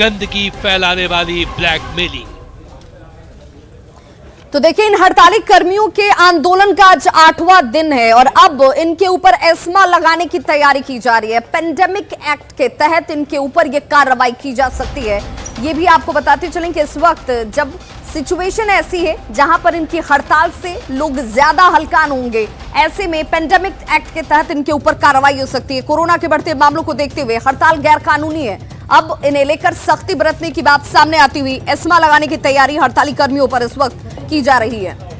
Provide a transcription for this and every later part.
गंदगी फैलाने वाली ब्लैकमेलिंग। तो देखिए, इन हड़ताली कर्मियों के आंदोलन का आज 8वां दिन है और अब इनके ऊपर एस्मा लगाने की तैयारी की जा रही है। पेंडेमिक एक्ट के तहत इनके ऊपर यह कार्रवाई की जा सकती है। ये भी आपको बताते चलें कि इस वक्त जब सिचुएशन ऐसी है जहां पर इनकी हड़ताल से लोग ज्यादा हलकान होंगे, ऐसे में पेंडेमिक एक्ट के तहत इनके ऊपर कार्रवाई हो सकती है। कोरोना के बढ़ते मामलों को देखते हुए हड़ताल गैर कानूनी है। अब इन्हें लेकर सख्ती बरतने की बात सामने आती हुई एस्मा लगाने की तैयारी हड़ताली कर्मियों पर इस वक्त की जा रही है।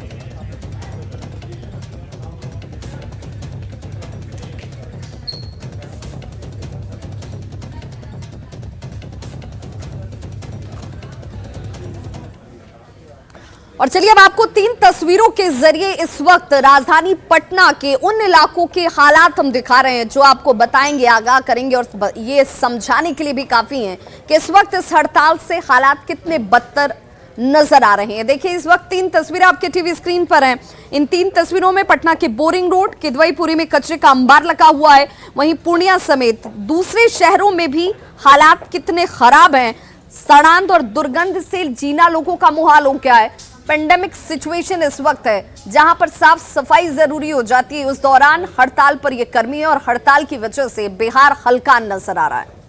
और चलिए अब आपको 3 तस्वीरों के जरिए इस वक्त राजधानी पटना के उन इलाकों के हालात हम दिखा रहे हैं जो आपको बताएंगे, आगाह करेंगे और ये समझाने के लिए भी काफी हैं कि इस वक्त इस हड़ताल से हालात कितने बदतर नजर आ रहे हैं। देखिए, इस वक्त 3 तस्वीरें आपके टीवी स्क्रीन पर हैं। इन 3 तस्वीरों में पटना के बोरिंग रोड, किदवईपुरी में कचरे का अंबार लगा हुआ है। वहीं पूर्णिया समेत दूसरे शहरों में भी हालात कितने खराब हैं। सड़ांध और दुर्गंध से जीना लोगों का मुहाल हो गया है। पेंडेमिक सिचुएशन इस वक्त है जहां पर साफ सफाई जरूरी हो जाती है। उस दौरान हड़ताल पर ये कर्मी है और हड़ताल की वजह से बिहार हलकान नजर आ रहा है।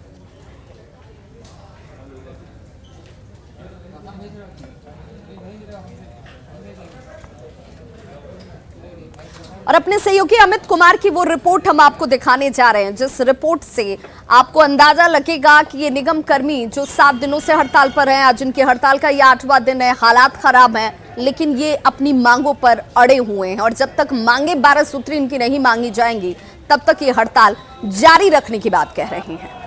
और अपने सहयोगी अमित कुमार की वो रिपोर्ट हम आपको दिखाने जा रहे हैं, जिस रिपोर्ट से आपको अंदाजा लगेगा कि ये निगम कर्मी जो 7 दिनों से हड़ताल पर हैं, आज इनकी हड़ताल का ये 8वां दिन है, हालात खराब हैं, लेकिन ये अपनी मांगों पर अड़े हुए हैं। और जब तक मांगे 12 सूत्री इनकी नहीं मांगी जाएंगी, तब तक ये हड़ताल जारी रखने की बात कह रही है।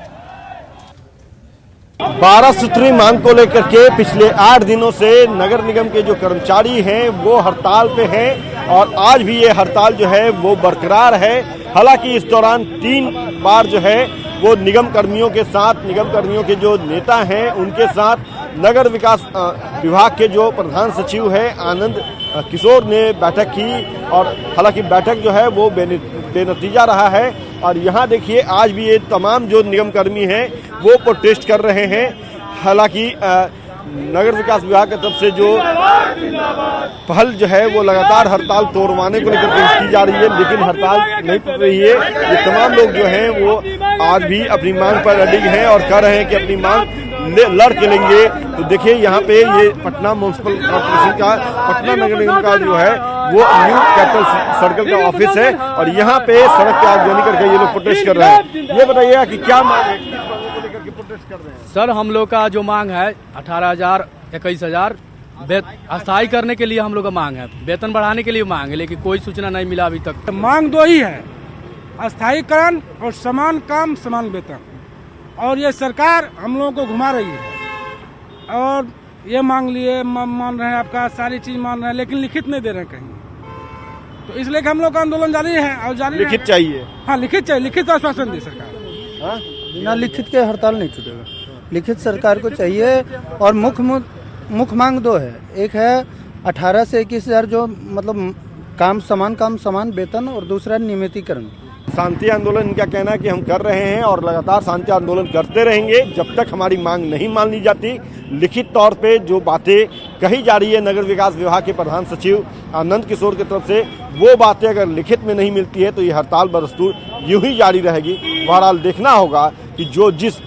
12 सूत्री मांग को लेकर के पिछले 8 दिनों से नगर निगम के जो कर्मचारी हैं वो हड़ताल पे हैं और आज भी ये हड़ताल जो है वो बरकरार है। हालांकि इस दौरान 3 बार जो है वो निगम कर्मियों के साथ, निगम कर्मियों के जो नेता हैं उनके साथ नगर विकास विभाग के जो प्रधान सचिव है आनंद किशोर ने बैठक की और हालांकि बैठक जो है वो बेनतीजा रहा है। और यहाँ देखिए, आज भी ये तमाम जो निगम कर्मी हैं वो प्रोटेस्ट कर रहे हैं। हालांकि नगर विकास विभाग की तरफ से जो पहल जो है वो लगातार हड़ताल तोड़वाने को लेकर पेश की जा रही है, लेकिन हड़ताल नहीं टूट रही है। ये तमाम लोग जो हैं वो आज भी अपनी मांग पर अडिग हैं और कह रहे हैं कि अपनी मांग लड़ के लेंगे। तो देखिए, यहाँ पे ये पटना म्युनिसिपल कॉर्पोरेशन का, पटना नगर निगम का जो है वो न्यू कैपिटल सर्कल का ऑफिस है और यहाँ पे सड़क पे आगजनी करके ये लोग प्रोटेस्ट कर रहे हैं। ये बताइएगा कि क्या मांग है, किस मांगों को लेकर के प्रोटेस्ट कर रहे हैं? सर, हम लोग का जो मांग है 18,000 21,000 अस्थायी करने के लिए हम लोग का मांग है, वेतन बढ़ाने के लिए मांग है, लेकिन कोई सूचना नहीं मिला अभी तक। मांग 2 ही है, अस्थायीकरण और समान काम समान वेतन। और ये सरकार हम लोगों को घुमा रही है और ये मांग लिए मान रहे हैं, आपका सारी चीज मान रहे हैं, लेकिन लिखित नहीं दे रहे हैं कहीं। तो इसलिए हम लोग का आंदोलन जारी है और जारी लिखित चाहिए। हाँ, लिखित चाहिए, लिखित आश्वासन दी सरकार। बिना लिखित के हड़ताल नहीं छूटेगा, लिखित सरकार को चाहिए। और मुख्य मांग 2 है, एक है 18 से 21,000 जो मतलब काम समान वेतन और दूसरा नियमितीकरण। शांति आंदोलन इनका कहना है कि हम कर रहे हैं और लगातार शांति आंदोलन करते रहेंगे जब तक हमारी मांग नहीं मान ली जाती। लिखित तौर पे जो बातें कही जा रही है नगर विकास विभाग के प्रधान सचिव आनंद किशोर की तरफ से, वो बातें अगर लिखित में नहीं मिलती है तो ये हड़ताल बदस्तूर यूं ही जारी रहेगी। बहरहाल देखना होगा कि जो जिस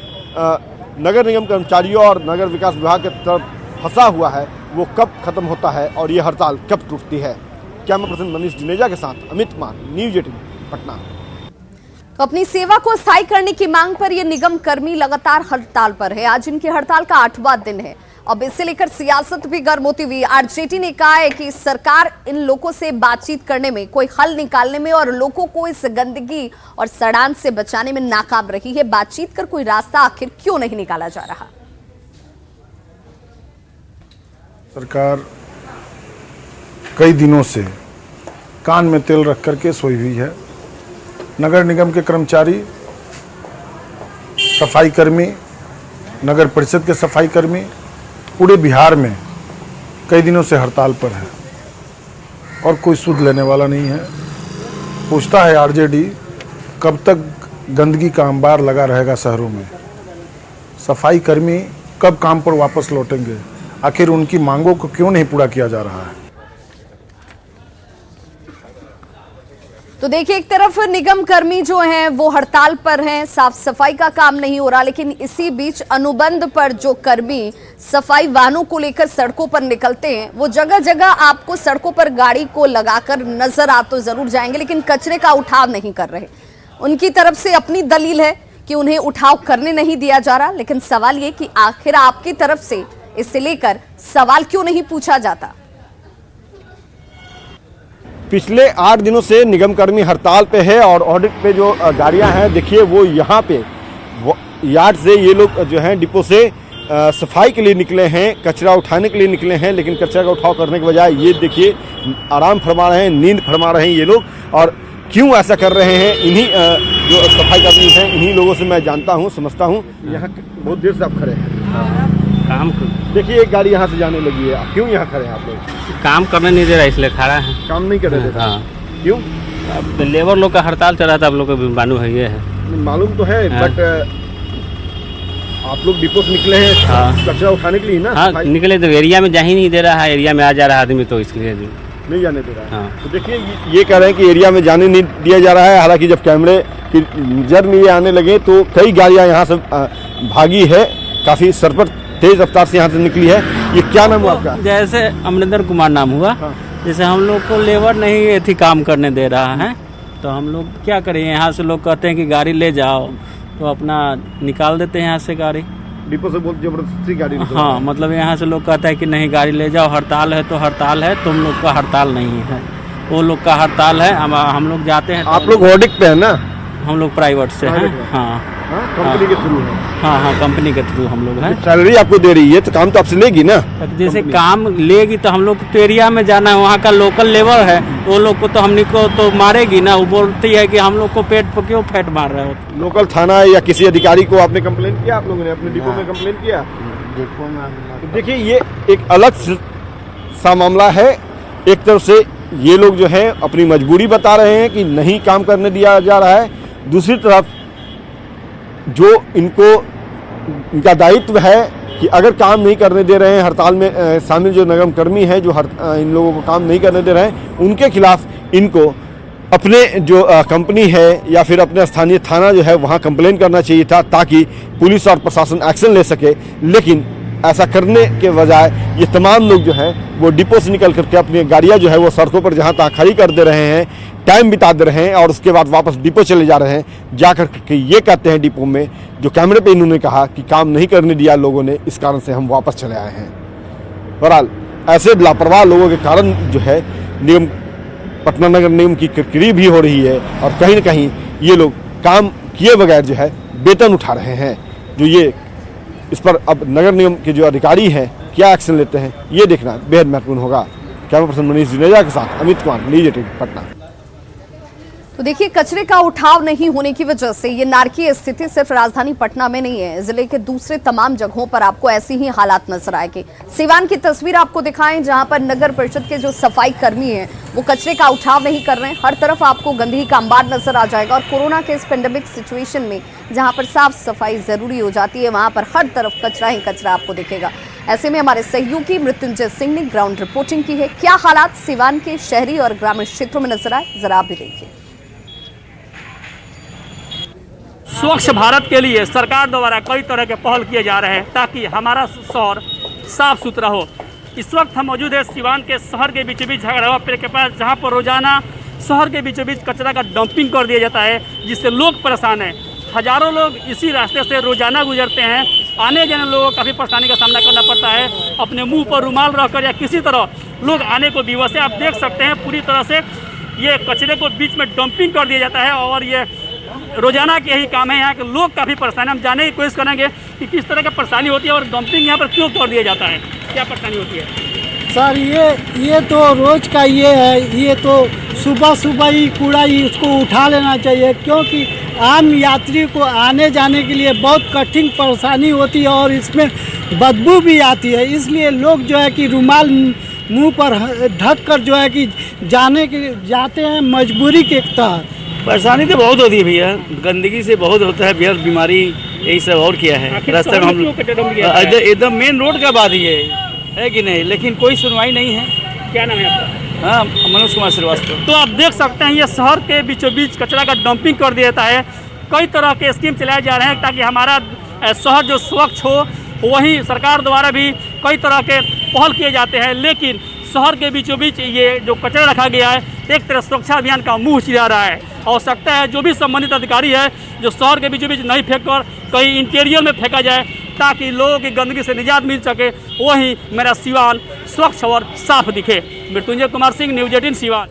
नगर निगम कर्मचारियों और नगर विकास विभाग की तरफ फंसा हुआ है वो कब खत्म होता है और ये हड़ताल कब टूटती है। कैमरा पर्सन मनीष जुनेजा के साथ अमित कुमार, न्यूज़ 18 पटना। तो अपनी सेवा को स्थायी करने की मांग पर ये निगम कर्मी लगातार हड़ताल पर है। आज इनकी हड़ताल का 8वां दिन है। अब इसे लेकर सियासत भी गर्म होती हुई आरजेडी ने कहा है कि सरकार इन लोगों से बातचीत करने में, कोई हल निकालने में और लोगों को इस गंदगी और सड़ांध से बचाने में नाकाम रही है। बातचीत कर कोई रास्ता आखिर क्यों नहीं निकाला जा रहा? सरकार कई दिनों से कान में तेल रख करके सोई हुई है। नगर निगम के कर्मचारी, सफाई कर्मी, नगर परिषद के सफाई कर्मी पूरे बिहार में कई दिनों से हड़ताल पर है और कोई सुध लेने वाला नहीं है। पूछता है आरजेडी, कब तक गंदगी का अंबार लगा रहेगा शहरों में? सफाई कर्मी कब काम पर वापस लौटेंगे? आखिर उनकी मांगों को क्यों नहीं पूरा किया जा रहा है? तो देखिए, एक तरफ निगम कर्मी जो हैं वो हड़ताल पर हैं, साफ सफाई का काम नहीं हो रहा, लेकिन इसी बीच अनुबंध पर जो कर्मी सफाई वाहनों को लेकर सड़कों पर निकलते हैं, वो जगह जगह आपको सड़कों पर गाड़ी को लगाकर नजर आ तो जरूर जाएंगे, लेकिन कचरे का उठाव नहीं कर रहे। उनकी तरफ से अपनी दलील है कि उन्हें उठाव करने नहीं दिया जा रहा, लेकिन सवाल ये कि आखिर आपकी तरफ से इससे लेकर सवाल क्यों नहीं पूछा जाता? पिछले 8 दिनों से निगम कर्मी हड़ताल पे है और ऑडिट पे जो गाड़ियां हैं, देखिए वो यहाँ पे यार्ड से ये लोग जो हैं डिपो से सफाई के लिए निकले हैं, कचरा उठाने के लिए निकले हैं, लेकिन कचरा का उठाव करने के बजाय ये देखिए आराम फरमा रहे हैं, नींद फरमा रहे हैं ये लोग। और क्यों ऐसा कर रहे हैं, इन्हीं जो सफाई कर्मी हैं इन्हीं लोगों से मैं जानता हूँ, समझता हूँ। यहाँ बहुत देर से आप खड़े हैं, काम देखिए एक गाड़ी यहाँ से जाने लगी है, क्यों यहाँ खड़े हैं आप लोग? काम करने नहीं दे रहा इसलिए खड़ा है। काम नहीं कर रहे थे? हाँ। क्यों? अब लेबर लोग का हड़ताल चल रहा था, आप लोग को भी मालूम है, ये है मालूम तो है। हाँ। बट आप लोग डिपो से निकले हैं कचरा उठाने के लिए ना? हाँ, निकले तो एरिया में जा ही नहीं दे रहा है, एरिया में आ जा रहा है आदमी, तो इसलिए नहीं जाने दे रहा है। हाँ। तो देखिए ये कह रहे हैं कि एरिया में जाने नहीं दिया जा रहा है। हालांकि जब कैमरे की नजर में ये आने लगे तो कई गाड़ियां यहाँ से भागी है, काफी सरपट तेज रफ्तार से यहाँ से निकली है। ये क्या नाम हुआ आपका? जैसे अमरिंदर कुमार नाम हुआ। हाँ। जैसे हम लोग को लेबर नहीं थी काम करने दे रहा है, तो हम लोग क्या करें? यहाँ से लोग कहते हैं कि गाड़ी ले जाओ, तो अपना निकाल देते हैं यहाँ से गाड़ी, डिपो से बहुत जबरदस्ती गाड़ी निकल रही है। हाँ, मतलब यहाँ से लोग कहते हैं कि नहीं गाड़ी ले जाओ, हड़ताल है तो हड़ताल है, तुम लोग का हड़ताल नहीं है, वो लोग का हड़ताल है। हम लोग जाते हैं। आप लोग ऑडिट पे है ना? हम लोग प्राइवेट से हैं। हाँ, कंपनी के थ्रू है? हाँ, कंपनी के थ्रू हम लोग हैं। सैलरी आपको दे रही है तो काम तो आपसे लेगी ना? जैसे काम लेगी तो हम लोग तो एरिया में जाना है, वहाँ का लोकल लेबर है, वो लोग को तो हमने को तो मारेगी ना। वो बोलती है कि हम लोग को पेट पर क्यों फैट मार रहे हो? लोकल थाना या किसी अधिकारी को आपने कंप्लेंट किया? आप लोगों ने अपने डिपो में कंप्लेंट किया? डिपो में देखिए ये एक अलग सा मामला है। एक तरफ से ये लोग जो है अपनी मजबूरी बता रहे हैं कि नहीं काम करने दिया जा रहा है, दूसरी तरफ जो इनका दायित्व है कि अगर काम नहीं करने दे रहे हैं, हड़ताल में शामिल जो निगम कर्मी हैं जो इन लोगों को काम नहीं करने दे रहे हैं, उनके खिलाफ इनको अपने जो कंपनी है या फिर अपने स्थानीय थाना जो है वहाँ कंप्लेन करना चाहिए था, ताकि पुलिस और प्रशासन एक्शन ले सके। लेकिन ऐसा करने के बजाय ये तमाम लोग जो है वो डिपो से निकल करके अपनी गाड़ियाँ जो है वो सड़कों पर जहाँ तहाँ खड़ी कर दे रहे हैं, टाइम बिता दे रहे हैं और उसके बाद वापस डिपो चले जा रहे हैं। जाकर के ये कहते हैं डिपो में, जो कैमरे पे इन्होंने कहा कि काम नहीं करने दिया लोगों ने, इस कारण से हम वापस चले आए हैं। बहरहाल ऐसे लापरवाह लोगों के कारण जो है निगम पटना नगर निगम की किरकिरी भी हो रही है और कहीं न कहीं ये लोग काम किए बगैर जो है वेतन उठा रहे हैं। जो ये इस पर अब नगर निगम के जो अधिकारी हैं क्या एक्शन लेते हैं, ये देखना बेहद महत्वपूर्ण होगा। कैमरा पर्सन मनीष जुनेजा के साथ अमित कुमार, न्यूज़ 18 पटना। तो देखिए, कचरे का उठाव नहीं होने की वजह से ये नारकीय स्थिति सिर्फ राजधानी पटना में नहीं है, जिले के दूसरे तमाम जगहों पर आपको ऐसी ही हालात नजर आएंगे। सिवान की तस्वीर आपको दिखाएं, जहां पर नगर परिषद के जो सफाई कर्मी हैं वो कचरे का उठाव नहीं कर रहे हैं। हर तरफ आपको गंदगी का अंबार नजर आ जाएगा और कोरोना के इस पेंडेमिक सिचुएशन में जहां पर साफ सफाई जरूरी हो जाती है, वहां पर हर तरफ कचरा ही कचरा आपको दिखेगा। ऐसे में हमारे सहयोगी मृत्युंजय सिंह ने ग्राउंड रिपोर्टिंग की है। क्या हालात सिवान के शहरी और ग्रामीण क्षेत्रों में नजर आए, जरा आप भी देखिए। स्वच्छ भारत के लिए सरकार द्वारा कई तरह के पहल किए जा रहे हैं ताकि हमारा शहर साफ सुथरा हो। इस वक्त हम मौजूद है सिवान के शहर के बीचों बीच झगड़ावा पेड़ के पास, जहां पर रोजाना शहर के बीचों बीच कचरा का डंपिंग कर दिया जाता है, जिससे लोग परेशान हैं। हजारों लोग इसी रास्ते से रोजाना गुजरते हैं। आने जाने लोगों को काफ़ी परेशानी का सामना करना पड़ता है। अपने मुंह पर रुमाल रखकर या किसी तरह लोग आने को विवश है। आप देख सकते हैं पूरी तरह से ये कचरे को बीच में डंपिंग कर दिया जाता है और ये रोजाना के यही काम है। यहाँ के लोग काफ़ी परेशान हैं। हम जानने की कोशिश करेंगे कि किस तरह की परेशानी होती है और डंपिंग यहाँ पर क्यों कर दिया जाता है, क्या परेशानी होती है? सर ये तो रोज का ये है, ये तो सुबह सुबह ही कूड़ा ही उसको उठा लेना चाहिए, क्योंकि आम यात्री को आने जाने के लिए बहुत कठिन परेशानी होती है और इसमें बदबू भी आती है। इसलिए लोग जो है कि रुमाल मुंह पर ढक कर जो है कि जाते हैं मजबूरी के तहत। परेशानी तो बहुत होती है भैया, गंदगी से बहुत होता है भैया, बीमारी यही सब और किया है। आखिर रास्ते शहर में में हम क्यों कचरा डंप किया जाता है? एकदम मेन रोड का बात ये है कि नहीं, लेकिन कोई सुनवाई नहीं है। क्या नाम है आपका? हाँ, मनोज कुमार श्रीवास्तव। तो आप देख सकते हैं ये शहर के बीचों बीच कचरा का डंपिंग कर दिया जाता है। कई तरह के स्कीम चलाए जा रहे हैं ताकि हमारा शहर जो स्वच्छ हो। वहीं सरकार द्वारा भी कई तरह के पहल किए जाते हैं, लेकिन शहर के बीचों बीच ये जो कचरा रखा गया है एक तरह सुरक्षा अभियान का मुंह चिरा रहा है। आवश्यकता है जो भी संबंधित अधिकारी है जो शहर के बीचों बीच नहीं फेंक कर कहीं इंटीरियर में फेंका जाए ताकि लोगों की गंदगी से निजात मिल सके। वहीं मेरा सिवान स्वच्छ और साफ दिखे। मृत्युंजय कुमार सिंह, न्यूज़ 18 सिवान।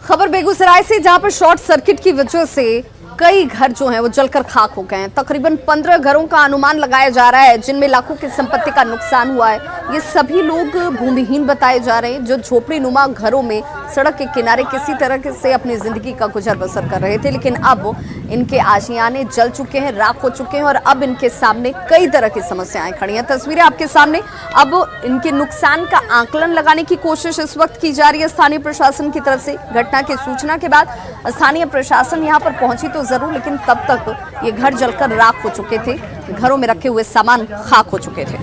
खबर बेगूसराय से, जहां पर शॉर्ट सर्किट की वजह से कई घर जो हैं वो जलकर खाक हो गए हैं। तकरीबन 15 घरों का अनुमान लगाया जा रहा है जिनमें लाखों की संपत्ति का नुकसान हुआ है। ये सभी लोग भूमिहीन बताए जा रहे हैं जो झोपड़ी नुमा घरों में सड़क के किनारे किसी तरह से अपनी जिंदगी का गुजर बसर कर रहे थे, लेकिन अब इनके आशियाने जल चुके हैं, राख हो चुके हैं और अब इनके सामने कई तरह की समस्याएं खड़ी हैं। तस्वीरें आपके सामने। अब इनके नुकसान का आकलन लगाने की कोशिश इस वक्त की जा रही है स्थानीय प्रशासन की तरफ से। घटना की सूचना के बाद स्थानीय प्रशासन यहाँ पर पहुंची तो जरूर, लेकिन तब तक ये घर जलकर राख हो चुके थे, घरों में रखे हुए सामान खाक हो चुके थे।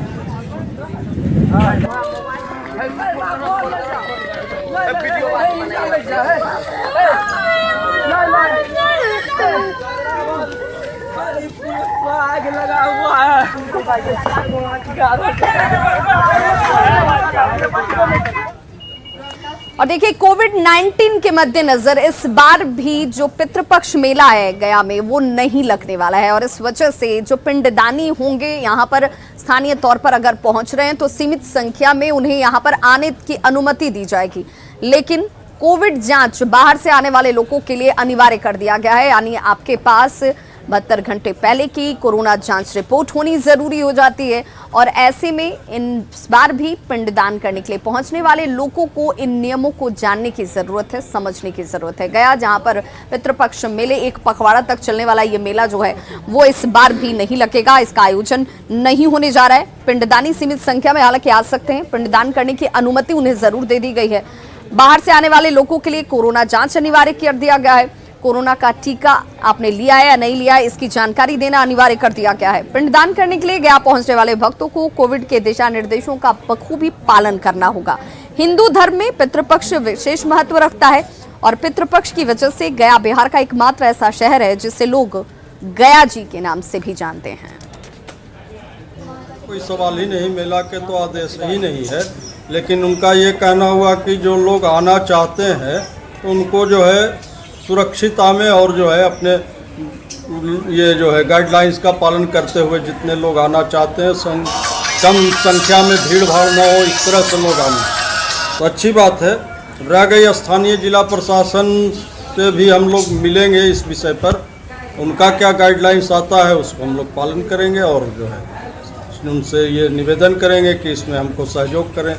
आग लगा हुआ है। और देखिए, कोविड-19 के मद्देनजर इस बार भी जो पितृपक्ष मेला है गया में वो नहीं लगने वाला है और इस वजह से जो पिंडदानी होंगे यहाँ पर स्थानीय तौर पर अगर पहुंच रहे हैं तो सीमित संख्या में उन्हें यहाँ पर आने की अनुमति दी जाएगी, लेकिन कोविड जांच बाहर से आने वाले लोगों के लिए अनिवार्य कर दिया गया है। यानी आपके पास 72 घंटे पहले की कोरोना जांच रिपोर्ट होनी जरूरी हो जाती है और ऐसे में इस बार भी पिंडदान करने के लिए पहुंचने वाले लोगों को इन नियमों को जानने की जरूरत है, समझने की जरूरत है। गया जहां पर पितृपक्ष मेले एक पखवाड़ा तक चलने वाला ये मेला जो है वो इस बार भी नहीं लगेगा, इसका आयोजन नहीं होने जा रहा है। पिंडदानी सीमित संख्या में हालांकि आ सकते हैं, पिंडदान करने की अनुमति उन्हें जरूर दे दी गई है। बाहर से आने वाले लोगों के लिए कोरोना जांच अनिवार्य कर दिया गया है। कोरोना का टीका आपने लिया है या नहीं लिया है इसकी जानकारी देना अनिवार्य कर दिया गया है। पिंडदान करने के लिए गया पहुंचने वाले भक्तों को कोविड के दिशा निर्देशों का बखूबी पालन करना होगा। हिंदू धर्म में पितृपक्ष विशेष महत्व रखता है और पितृपक्ष की वजह से गया बिहार का एकमात्र ऐसा शहर है जिसे लोग गया जी के नाम से भी जानते हैं। कोई सवाल ही नहीं, मेला के तो आदेश ही नहीं है, लेकिन उनका ये कहना हुआ कि जो लोग आना चाहते हैं तो उनको जो है सुरक्षित आमे और जो है अपने ये जो है गाइडलाइंस का पालन करते हुए जितने लोग आना चाहते हैं कम संख्या में भीड़ भाड़ न हो, इस तरह से लोग आने तो अच्छी बात है। रह गई स्थानीय जिला प्रशासन से भी हम लोग मिलेंगे इस विषय पर, उनका क्या गाइडलाइंस आता है उसको हम लोग पालन करेंगे और जो है उनसे ये निवेदन करेंगे कि इसमें हमको सहयोग करें।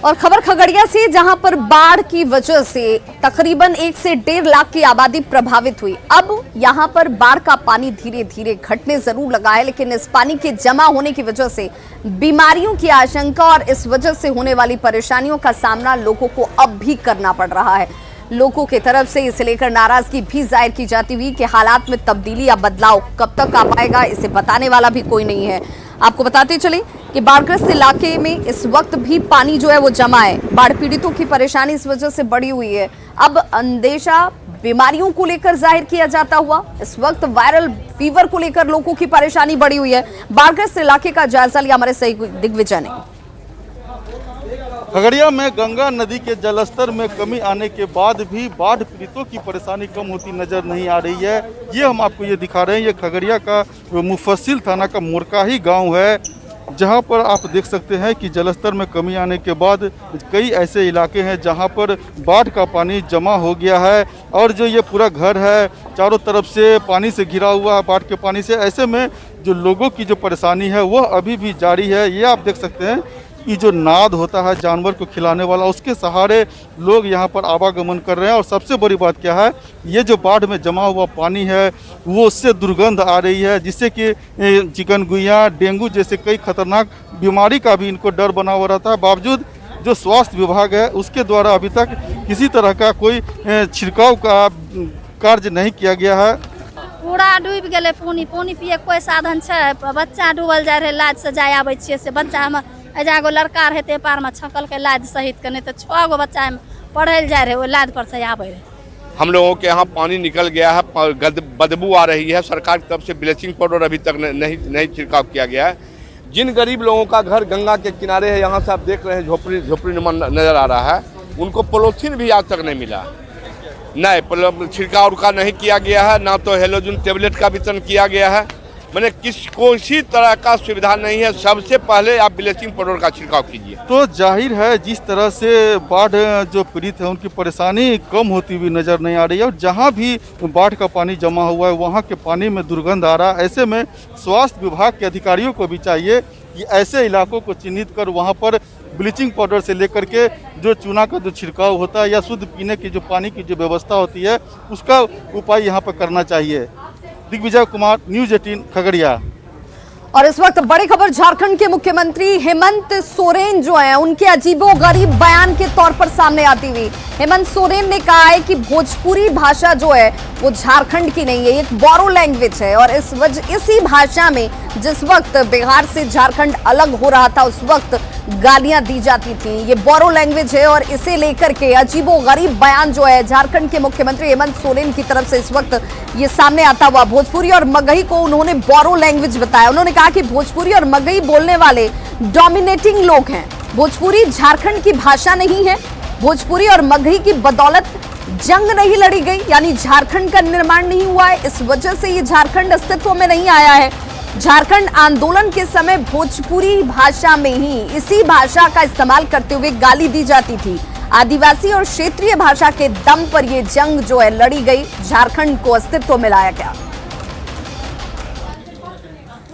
और खबर खगड़िया से, जहां पर बाढ़ की वजह से तकरीबन 1 से 1.5 लाख की आबादी प्रभावित हुई। अब यहां पर बाढ़ का पानी धीरे धीरे घटने जरूर लगा है, लेकिन इस पानी के जमा होने की वजह से बीमारियों की आशंका और इस वजह से होने वाली परेशानियों का सामना लोगों को अब भी करना पड़ रहा है। लोगों की तरफ से इसे लेकर नाराजगी भी जाहिर की जाती हुई कि हालात में तब्दीली या बदलाव कब तक आ पाएगा इसे बताने वाला भी कोई नहीं है। आपको बताते चले कि बाढ़ग्रस्त इलाके में इस वक्त भी पानी जो है वो जमा है। बाढ़ पीड़ितों की परेशानी इस वजह से बढ़ी हुई है। अब अंदेशा बीमारियों को लेकर जाहिर किया जाता हुआ इस वक्त वायरल फीवर को लेकर लोगों की परेशानी बढ़ी हुई है। बाढ़ग्रस्त इलाके का जायजा लिया हमारे सहयोगी दिग्विजय ने। खगड़िया में गंगा नदी के जलस्तर में कमी आने के बाद भी बाढ़ पीड़ितों की परेशानी कम होती नजर नहीं आ रही है। ये हम आपको ये दिखा रहे हैं, ये खगड़िया का मुफस्सिल थाना का मोरकाही गांव है, जहां पर आप देख सकते हैं कि जलस्तर में कमी आने के बाद कई ऐसे इलाके हैं जहां पर बाढ़ का पानी जमा हो गया है और जो ये पूरा घर है चारों तरफ से पानी से घिरा हुआ है, बाढ़ के पानी से। ऐसे में जो लोगों की जो परेशानी है वह अभी भी जारी है। ये आप देख सकते हैं कि जो नाद होता है जानवर को खिलाने वाला, उसके सहारे लोग यहाँ पर आवागमन कर रहे हैं। और सबसे बड़ी बात क्या है, ये जो बाढ़ में जमा हुआ पानी है वो उससे दुर्गंध आ रही है, जिससे कि चिकनगुनिया, डेंगू जैसे कई खतरनाक बीमारी का भी इनको डर बना हुआ रहता है। बावजूद जो स्वास्थ्य विभाग है उसके द्वारा अभी तक किसी तरह का कोई छिड़काव का कार्य नहीं किया गया है। पूरा डूबि गेलै पानी पिए कोई साधन छै। बच्चा डूबल जाय रहे, लाद से जाय आबै छियै से बच्चा हम एजा गो लड़का रहे ते पार में छकल के लाद सहित के, नहीं तो 6 गो बच्चा पढ़े जाय रहे, वो लाद पर से आबै रहे। हम लोगों के यहाँ पानी निकल गया है, बदबू आ रही है। सरकार की तरफ से ब्लीचिंग पाउडर अभी तक नहीं छिड़काव किया गया है। जिन गरीब लोगों का घर गंगा के किनारे है, यहाँ से आप देख रहे हैं झोपड़ी नजर आ रहा है, उनको पॉलीथीन भी आज तक नहीं मिला। नहीं छिड़काव का नहीं किया गया है, ना तो हेलोजन टेबलेट का वितरण किया गया है। मैंने किसी तरह का सुविधा नहीं है। सबसे पहले आप ब्लीचिंग पाउडर का छिड़काव कीजिए। तो जाहिर है जिस तरह से बाढ़ जो पीड़ित है उनकी परेशानी कम होती हुई नजर नहीं आ रही है, और जहां भी बाढ़ का पानी जमा हुआ है वहां के पानी में दुर्गंध आ रहा है। ऐसे में स्वास्थ्य विभाग के अधिकारियों को भी चाहिए कि ऐसे इलाकों को चिन्हित कर वहां पर ब्लीचिंग पाउडर से लेकर के जो चूना का जो छिड़काव होता है या शुद्ध पीने की जो पानी की जो व्यवस्था होती है उसका उपाय यहाँ पर करना चाहिए। दिग्विजय कुमार, न्यूज़ 18 खगड़िया। और इस वक्त बड़ी खबर झारखंड के मुख्यमंत्री हेमंत सोरेन जो हैं उनके अजीबोगरीब बयान के तौर पर सामने आती हुई। हेमंत सोरेन ने कहा है कि भोजपुरी भाषा जो है वो झारखंड की नहीं है, एक बोरो लैंग्वेज है। और इसी भाषा में जिस वक्त बिहार से झारखंड अलग हो रहा था उस वक्त गालियां दी जाती थी। ये बोरो लैंग्वेज है और इसे लेकर के अजीबोगरीब बयान जो है झारखंड के मुख्यमंत्री हेमंत सोरेन की तरफ से इस वक्त ये सामने आता हुआ। भोजपुरी और मगही को उन्होंने बोरो लैंग्वेज बताया। उन्होंने कहा कि भोजपुरी और मगही बोलने वाले डोमिनेटिंग लोग हैं। भोजपुरी झारखंड की भाषा नहीं है। भोजपुरी और मगही की बदौलत जंग नहीं लड़ी गई, यानी झारखंड का निर्माण नहीं हुआ है। इस वजह से ये झारखंड अस्तित्व में नहीं आया है। झारखंड आंदोलन के समय भोजपुरी भाषा में ही इसी भाषा का इस्तेमाल करते हुए गाली दी जाती थी। आदिवासी और क्षेत्रीय भाषा के दम पर यह जंग जो है लड़ी गई, झारखंड को अस्तित्व में लाया गया।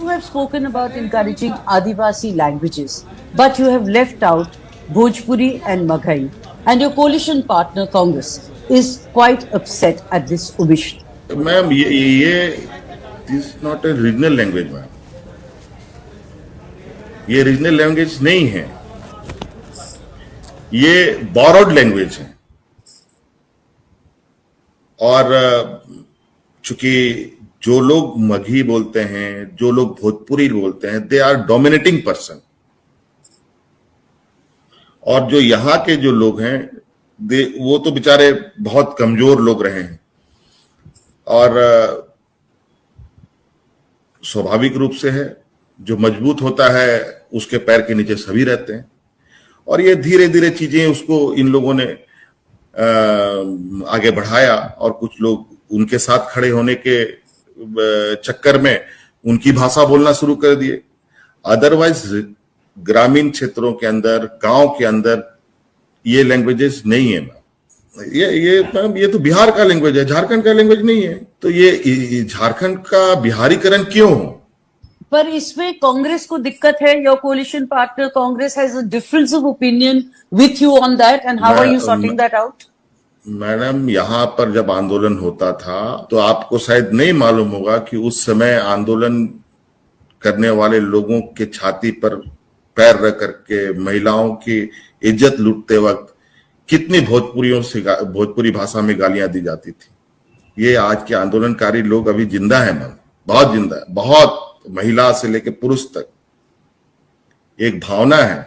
You have spoken about encouraging Adivasi languages, but you have left out Bhojpuri and Maghai, and your coalition partner Congress is quite upset at this omission. Ma'am, ये is not a regional language, ma'am. ये regional language नहीं है, ये borrowed language है। और चूंकि जो लोग मगही बोलते हैं, जो लोग भोजपुरी बोलते हैं, दे आर डोमिनेटिंग पर्सन। और जो यहाँ के जो लोग हैं वो तो बेचारे बहुत कमजोर लोग रहे हैं। और स्वाभाविक रूप से है, जो मजबूत होता है उसके पैर के नीचे सभी रहते हैं। और ये धीरे धीरे चीजें उसको इन लोगों ने आगे बढ़ाया, और कुछ लोग उनके साथ खड़े होने के चक्कर में उनकी भाषा बोलना शुरू कर दिए। अदरवाइज ग्रामीण क्षेत्रों के अंदर, गांव के अंदर ये लैंग्वेजेस नहीं है। ये तो बिहार का लैंग्वेज है, झारखंड का लैंग्वेज नहीं है। तो ये झारखंड का बिहारीकरण क्यों हो? पर इसमें कांग्रेस को दिक्कत है। Your coalition partner Congress has a difference of opinion with you on that, and how are you sorting that out? Madam, यहाँ पर जब आंदोलन होता था तो आपको शायद नहीं मालूम होगा कि उस समय आंदोलन करने वाले लोगों के छाती पर पैर रख करके महिलाओं की इज्जत लूटते वक्त कितनी भोजपुरी भाषा में गालियां दी जाती थी। ये आज के आंदोलनकारी लोग अभी जिंदा है मैम, बहुत जिंदा है, बहुत, महिला से लेकर पुरुष तक। एक भावना है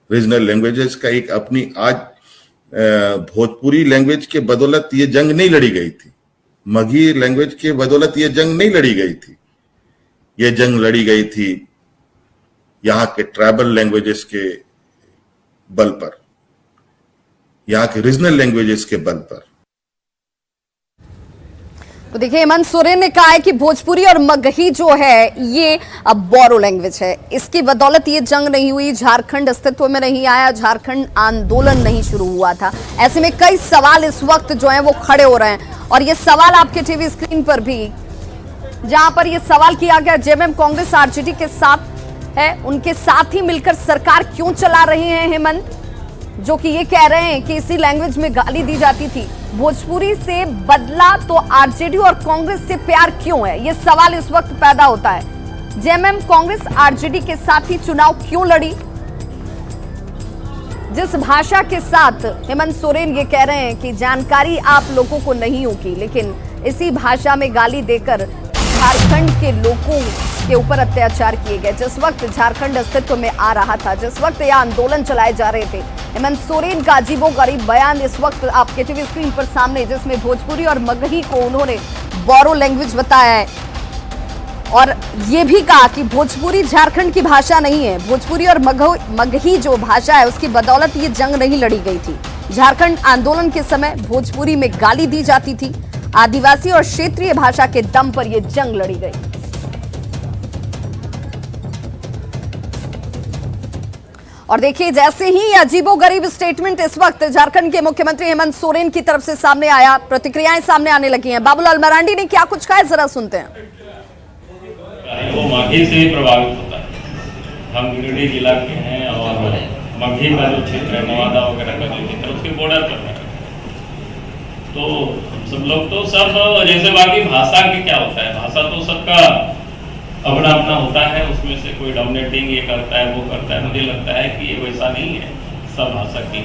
रीजनल लैंग्वेजेस का, एक अपनी। आज भोजपुरी लैंग्वेज के बदौलत ये जंग नहीं लड़ी गई थी, मगही लैंग्वेज के बदौलत ये जंग नहीं लड़ी गई थी। ये जंग लड़ी गई थी यहाँ के ट्राइबल लैंग्वेजेस के बल पर, यहाँ के रीजनल लैंग्वेजेस के बल पर। तो देखिए, हेमंत सोरेन ने कहा है कि भोजपुरी और मगही जो है ये अब बोरो लैंग्वेज है, इसकी बदौलत ये जंग नहीं हुई, झारखंड अस्तित्व में नहीं आया, झारखंड आंदोलन नहीं शुरू हुआ था। ऐसे में कई सवाल इस वक्त जो है वो खड़े हो रहे हैं, और ये सवाल आपके टीवी स्क्रीन पर भी, जहां पर ये सवाल किया गया जेएमएम कांग्रेस आरजेडी के साथ है, उनके साथ ही मिलकर सरकार क्यों चला रहे हैं हेमंत, जो कि ये कह रहे हैं कि इसी लैंग्वेज में गाली दी जाती थी। भोजपुरी से बदला तो आरजेडी और कांग्रेस से प्यार क्यों है, ये सवाल इस वक्त पैदा होता है। जेएमएम कांग्रेस आरजेडी के साथ ही चुनाव क्यों लड़ी? जिस भाषा के साथ हेमंत सोरेन ये कह रहे हैं कि जानकारी आप लोगों को नहीं होगी, लेकिन इसी भाषा में गाली देकर झारखंड के लोगों के ऊपर अत्याचार किए गए। जिस वक्त झारखंड अस्तित्व में आ रहा था, जिस वक्त यह आंदोलन चलाए जा रहे थे, हेमंत सोरेन का अजीबोगरीब बयान इस वक्त आपके टीवी स्क्रीन पर सामने, जिसमें भोजपुरी और मगही को उन्होंने बोरो लैंग्वेज बताया है और ये भी कहा कि भोजपुरी झारखंड की भाषा नहीं है। भोजपुरी और मगही जो भाषा है उसकी बदौलत ये जंग नहीं लड़ी गई थी। झारखंड आंदोलन के समय भोजपुरी में गाली दी जाती थी। आदिवासी और क्षेत्रीय भाषा के दम पर यह जंग लड़ी गई। और देखिए, जैसे ही अजीबोगरीब स्टेटमेंट इस वक्त झारखंड के मुख्यमंत्री हेमंत सोरेन की तरफ से सामने आया, प्रतिक्रियाएं सामने आने लगी हैं। बाबूलाल मरांडी ने क्या कुछ कहा है, जरा सुनते हैं। वो मगही से ही प्रभावित होता है। हम गिरिडीह जिला के हैं और मगही का जो क्षेत्र है नवादा वगैरह का जो क्षेत्र उसके बॉर्डर पर है, तो सब लोग तो सब जैसे बाकी भाषा की क्या होता है, भाषा तो सबका अपना अपना होता है, उसमें से कोई डोमिनेटिंग ये करता है वो करता है। मुझे लगता है कि ये वैसा नहीं है, सब भाषा की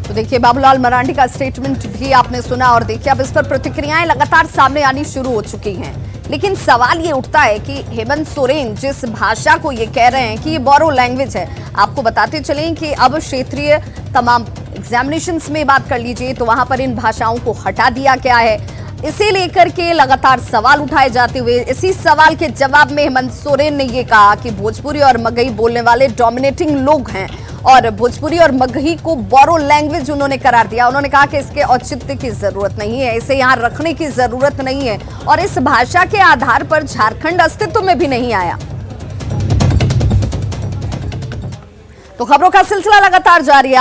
तो देखिए, बाबूलाल मरांडी का स्टेटमेंट भी आपने सुना और देखिए अब इस पर प्रतिक्रियाएं लगातार सामने आनी शुरू हो चुकी हैं। लेकिन सवाल ये उठता है कि हेमंत सोरेन जिस भाषा को ये कह रहे हैं कि ये बोरो लैंग्वेज है, आपको बताते चलें कि अब क्षेत्रीय तमाम एग्जामिनेशंस में बात कर लीजिए तो वहां पर इन भाषाओं को हटा दिया गया है। इसे लेकर के लगातार सवाल उठाए जाते हुए इसी सवाल के जवाब में हेमंत सोरेन ने ये कहा कि भोजपुरी और मगही बोलने वाले डोमिनेटिंग लोग हैं और भोजपुरी और मगही को बोरो लैंग्वेज उन्होंने करार दिया। उन्होंने कहा कि इसके औचित्य की जरूरत नहीं है, इसे यहाँ रखने की जरूरत नहीं है और इस भाषा के आधार पर झारखंड अस्तित्व में भी नहीं आया। तो खबरों का सिलसिला लगातार जारी है।